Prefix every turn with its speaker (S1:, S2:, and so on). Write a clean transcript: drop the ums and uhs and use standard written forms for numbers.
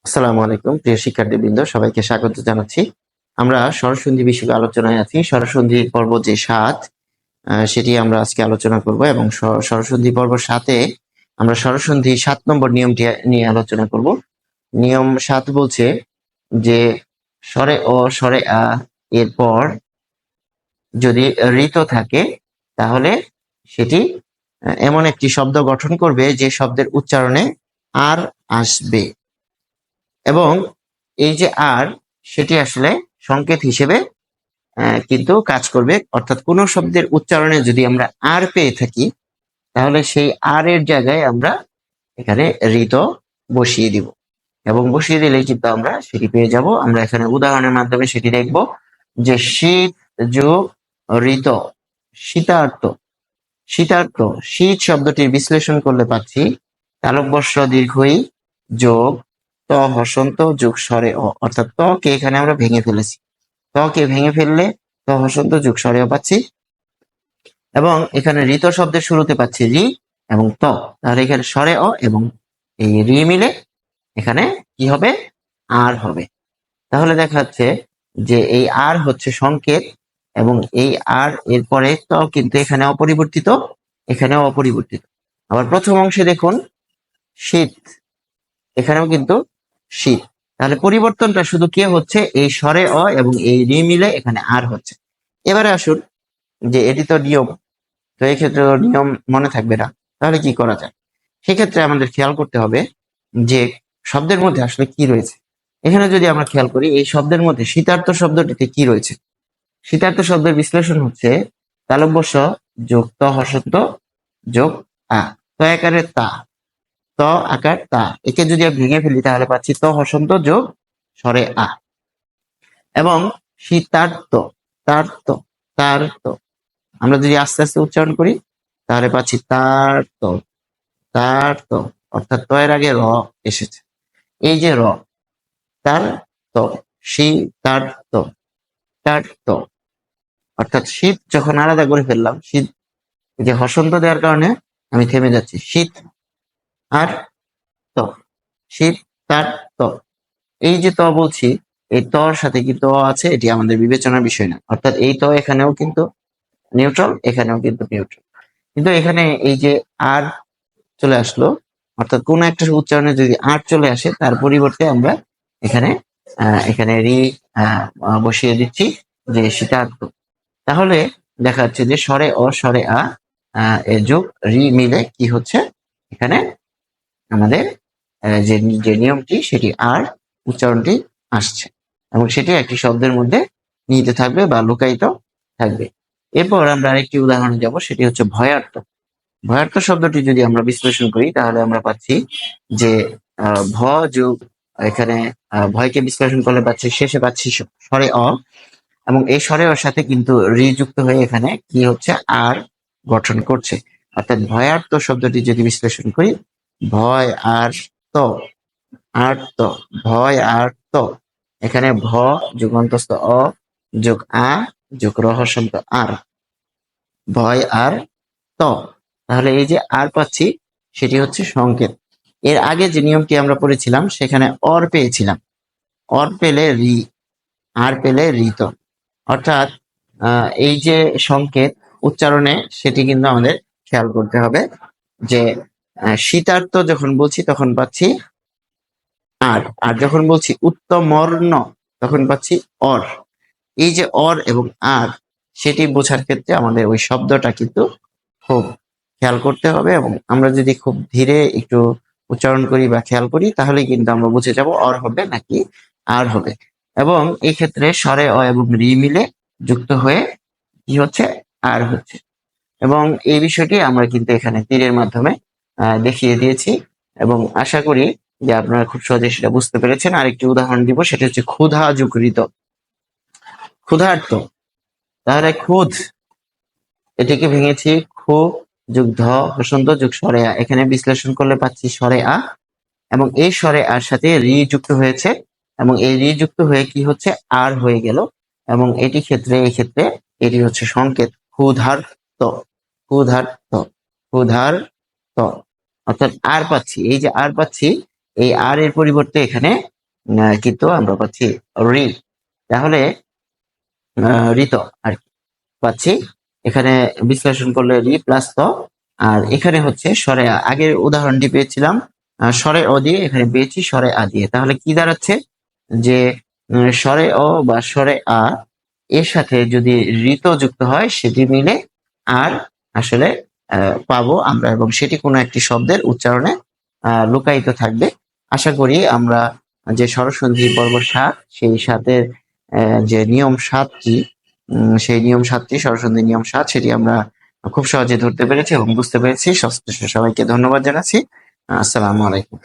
S1: আসসালামু আলাইকুম প্রিয় শিক্ষার্থীবৃন্দ, সবাইকে স্বাগত জানাচ্ছি। আমরা স্বরসন্ধি বিষয়ক আলোচনায় আছি। স্বরসন্ধি পর্ব যে 7 সেটি আমরা আজকে আলোচনা করব এবং স্বরসন্ধি পর্ব 7-এ আমরা স্বরসন্ধি 7 নম্বর নিয়মটি নিয়ে আলোচনা করব। নিয়ম 7 বলছে যে স্বরে অ স্বরে আ এরপর যদি ঋত থাকে তাহলে সেটি এমন একটি শব্দ গঠন করবে যে শব্দের উচ্চারণে আর আসবে এবং এই যে আর সেটি আসলে সংকেত হিসেবে কিন্তু কাজ করবে। অর্থাৎ কোনো শব্দের উচ্চারণে যদি আমরা আর পেয়ে থাকি তাহলে সেই আর এর জায়গায় আমরা এখানে ঋত বসিয়ে দিব এবং বসিয়ে দিলেই কিন্তু আমরা সেটি পেয়ে যাব। আমরা এখানে উদাহরণের মাধ্যমে সেটি দেখব যে শীত যোগ ঋত, শীতার্ত। শীতার্ত, শীত শব্দটির বিশ্লেষণ করলে পাচ্ছি তালব্য দীর্ঘই যোগ ত হসন্ত যোগ স্বরে অ, অর্থাৎ ত কে এখানে আমরা ভেঙে ফেলেছি। ত কে ভেঙে ফেললে ত হসন্ত যোগ স্বরে অ পাচ্ছি এবং এখানে ঋত শব্দের শুরুতে পাচ্ছি রি এবং ত, তাহলে এখানে স্বরে অ এবং এই রি মিলে এখানে কি হবে, আর হবে। তাহলে দেখা যাচ্ছে যে এই আর হচ্ছে সংকেত এবং এই আর এরপরে ত কিন্তু এখানে অপরিবর্তিত, এখানেও অপরিবর্তিত। আবার প্রথম অংশে দেখুন শীত, এখানেও কিন্তু শীত। তাহলে পরিবর্তনটা শুধু কে হচ্ছে, এই স্বরে অ এবং এই রি মিলে এখানে আর হচ্ছে। এবারে আসুন যে এটি তো নিয়ম, তো এই ক্ষেত্রে নিয়ম মনে থাকবে না, তাহলে কি করা যায়? সেক্ষেত্রে আমাদের খেয়াল করতে হবে যে শব্দের মধ্যে আসলে কি রয়েছে। এখানে যদি আমরা খেয়াল করি এই শব্দের মধ্যে শীতার্থ শব্দটিতে কি রয়েছে, শীতার্থ শব্দের বিশ্লেষণ হচ্ছে তালব্য স যোগ ত হসন্ত যোগ আ, ত আকারে তা, ত আকার তা, একে যদি আমি ভেঙে ফেলি তাহলে পাচ্ছি ত হসন্ত যোগ স্বরে আ এবং শীতার্থ, তার্ত, তার্ত। আমরা যদি আস্তে আস্তে উচ্চারণ করি তাহলে পাচ্ছি তার্ত, তার্ত, অর্থাৎ ত এর আগে র এসেছে। এই যে র, তার তো, শীতার্ত, তার্ত, অর্থাৎ শীত যখন আলাদা করে ফেললাম, শীত যে হসন্ত দেওয়ার কারণে আমি থেমে যাচ্ছি, শীত আর ত, শীত তার ত। এই যে ত বলছি, এই তর সাথে কিন্তু অ আছে, এটি আমাদের বিবেচনার বিষয় না। অর্থাৎ এই ত এখানেও কিন্তু নিউট্রাল, এখানেও কিন্তু নিউট্রাল। কিন্তু এখানে এই যে আর চলে আসলো, অর্থাৎ কোন একটা উচ্চারণে যদি আর চলে আসে তার পরিবর্তে আমরা এখানে এখানে রি বসিয়ে দিচ্ছি যে শীতার্থ। তাহলে দেখা যাচ্ছে যে স্বরে অ স্বরে আ এর যোগ রি মিলে কি হচ্ছে, এখানে আমাদের যে যে নিয়মটি সেটি আর উচ্চারণটি আসছে এবং সেটি একটি শব্দের মধ্যে নিহিত থাকবে বা লুকায়িত থাকবে। এরপর আমরা আরেকটি উদাহরণে যাব, সেটি হচ্ছে ভয়ার্থ। ভয়ার্থ শব্দটি যদি আমরা বিশ্লেষণ করি তাহলে আমরা পাচ্ছি যে ভ যোগ এখানে ভয়কে বিশ্লেষণ করলে পাচ্ছি শেষে পাচ্ছি স্বরে অ এবং এই স্বরে অর সাথে কিন্তু রি যুক্ত হয়ে এখানে কি হচ্ছে, আর গঠন করছে। অর্থাৎ ভয়ার্থ শব্দটি যদি বিশ্লেষণ করি, ভয় আর তো, আর তো, ভয় আর তো, এখানে ভ যুগন্তস্থ অ যোগ আ যোগ রহস্যন্ত আর, ভয় আর ত। তাহলে এই যে আর পাচ্ছি সেটি হচ্ছে সংকেত। এর আগে যে নিয়মটি আমরা পড়েছিলাম সেখানে অর পেয়েছিলাম, অর পেলে রি, আর পেলে ঋত। অর্থাৎ এই যে সংকেত উচ্চারণে সেটি কিন্তু আমাদের খেয়াল করতে হবে যে শীতার্থ যখন বলছি তখন পাচ্ছি আর, আর যখন বলছি উত্তমর্ণ তখন পাচ্ছি অর। এই যে অর এবং আর সেটি বোঝার ক্ষেত্রে আমাদের ওই শব্দটা কিন্তু খুব খেয়াল করতে হবে এবং আমরা যদি খুব ধীরে একটু উচ্চারণ করি বা খেয়াল করি তাহলে কিন্তু আমরা বুঝে যাব অর হবে নাকি আর হবে। এবং এই ক্ষেত্রে স্বরে অ এবং রি মিলে যুক্ত হয়ে কি হচ্ছে, আর হচ্ছে। এবং এই বিষয়টি আমরা কিন্তু এখানে তীরের মাধ্যমে দেখিয়ে দিয়েছি এবং আশা করি যে আপনারা খুব সহজে সেটা বুঝতে পেরেছেন। আরেকটি উদাহরণ দিব, সেটা হচ্ছে ক্ষুধা যোগ ঋত, ক্ষুধার্ত। তাহলে ক্ষুধ, এটিকে ভেঙেছি খু যোগ ধ হসন্ত যোগ স্বরে আ, এখানে বিশ্লেষণ করলে পাচ্ছি স্বরে আ এবং এই স্বরে আর সাথে রি যুক্ত হয়েছে এবং এই রি যুক্ত হয়ে কি হচ্ছে, আর হয়ে গেল এবং এটি ক্ষেত্রে এই ক্ষেত্রে এটি হচ্ছে সংকেত ক্ষুধার্ত, ক্ষুধার্ত, ক্ষুধার্ত, অর্থাৎ আর পাচ্ছি। এই যে আর পাচ্ছি, এই আর এর পরিবর্তে এখানে কিন্তু আমরা পাচ্ছি রি। তাহলে ঋত আর কি পাচ্ছি। এখানে বিশ্লেষণ করলে রি প্লাস ত, আর এখানে হচ্ছে স্বরে আ। আগের উদাহরণটি পেয়েছিলাম স্বরে অ দিয়ে, এখানে পেয়েছি স্বরে আ দিয়ে। তাহলে কি দাঁড়াচ্ছে যে স্বরে অ বা স্বরে আ এর সাথে যদি ঋত যুক্ত হয় সেটি মিলে আর আসলে পাবো আমরা, এবং সেটি কোনো একটি শব্দের উচ্চারণে লুকায়িত থাকবে। আশা করি আমরা যে স্বরসন্ধি পর্ব ৭ সেই ৭ এর যে নিয়ম ৭টি, সেই নিয়ম ৭টি স্বরসন্ধি নিয়ম ৭ সেটি আমরা খুব সহজে ধরতে পেরেছি এবং বুঝতে পেরেছি। সবাইকে ধন্যবাদ জানাচ্ছি। আসসালামু আলাইকুম।